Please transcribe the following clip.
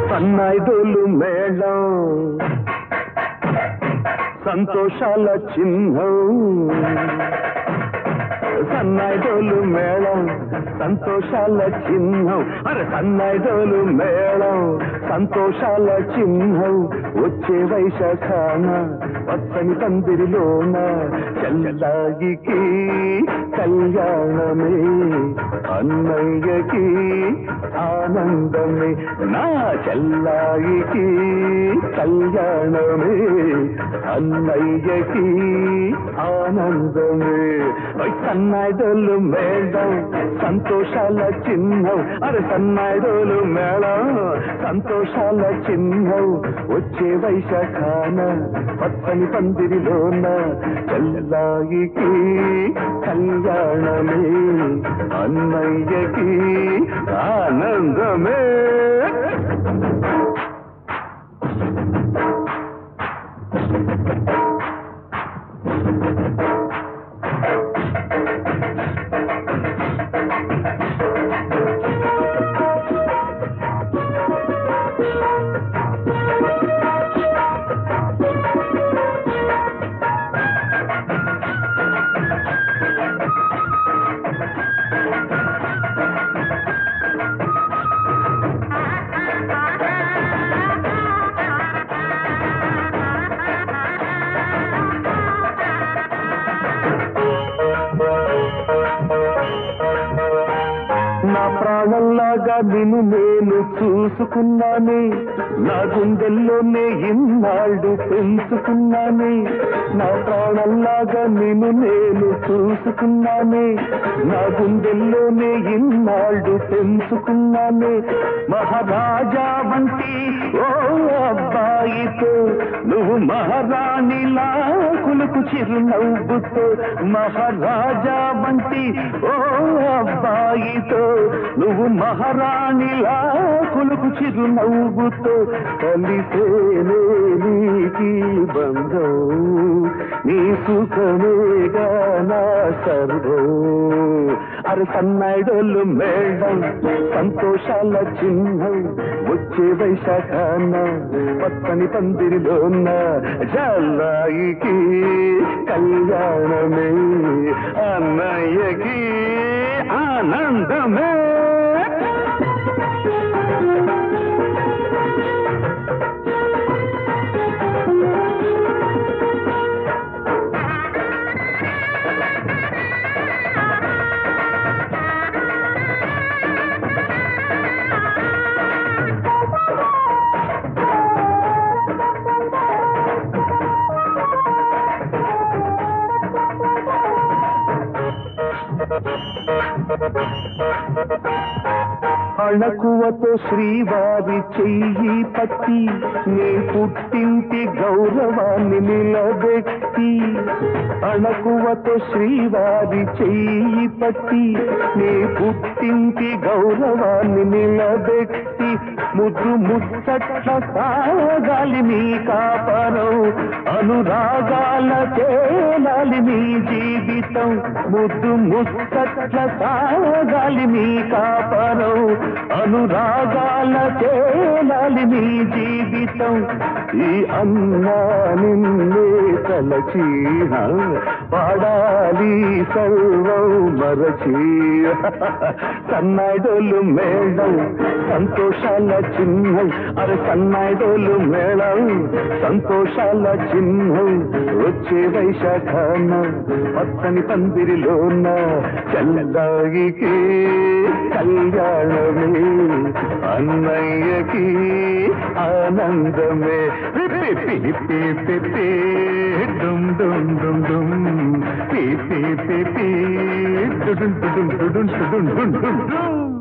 సన్నాయిదోలు మేళం సంతోషాల చిహ్నం సన్నాయిదోలు మేళం సంతోషాల చిహ్నం అరే సన్నాయిదోలు మేళం సంతోషాల చిహ్నం వచ్చే వైశాఖాన పచ్చని పందిరిలోన చెల్లాయికి కళ్యాణమే అన్నయ్యకి ఆనందమే నా చెల్లాయికి కళ్యాణమే అన్నయ్యకి ఆనందమే సన్నాయిదోలు మేళం సంతోషాల చిహ్నం అరే సన్నాయిదోలు మేళం సంతోషాల చిహ్నం వచ్చే వైశాఖాన పచ్చని పందిరిలోన చెల్లాయికి కళ్యాణమే అన్నయ్యకి ఆనందమే నా ప్రాణంలాగా నిన్ను నేను చూసుకున్నానే నా గుండెల్లోనే ఇన్నాళ్ళు పెంచుకున్నానే నా ప్రాణంలాగా నిన్ను నేను చూసుకున్నానే నా గుండెల్లోనే ఇన్నాళ్ళు పెంచుకున్నానే మహారాజా వంటి ఓ అబ్బాయితో నువ్వు మహారాణిలా కులుకు చిరునవ్వుతో మహారాజా వంటి ఓ అబ్బాయితో నువ్వు మహారాణిలా కులుకు చిరునవ్వుతో కలిసేనే నీకి బంధం నీ సుఖమేగా నా సర్వం అరే సన్నాయిదోలు మేళం సంతోషాల చిహ్నం వచ్చే వైశాఖాన పచ్చని పందిరిలోన జల్లాయికి కళ్యాణమే అన్నయ్యకి ఆనందమే అణకువతో శ్రీవారి చెయ్యి పట్టి నీ పుట్టింటి గౌరవాన్ని నిలబెట్టి అణకువతో శ్రీవారి చెయ్యి పట్టి నీ పుట్టింటి గౌరవాన్ని నిలబెట్టి ముద్దు ముచ్చట్ల సాగాలి నీ కాపరం అనురాగాల తేలాలి నీ జీవితం ముద్దు ముచ్చట్ల సాగాలి నీ కాపరం అనురాగాల తేలాలి నీ జీవితం ఈ అన్నా నిన్నే తలచి పాడాలి సర్వం మరచి సన్నాయిదోలు మేళం సంతోషాల చిహ్నం అరే సన్నాయిదోలు మేళం సంతోషాల చిహ్నం వచ్చే వైశాఖాన పచ్చని పందిరిలోన చల్లదాగికి కళ్యాణమే అన్నయ్యకి ఆనందమే డుమ్ డుమ్ డుమ్ డుమ్ పీ పీ పీ పీ డుమ్ డుమ్ డుమ్ డుమ్ డుమ్ డుమ్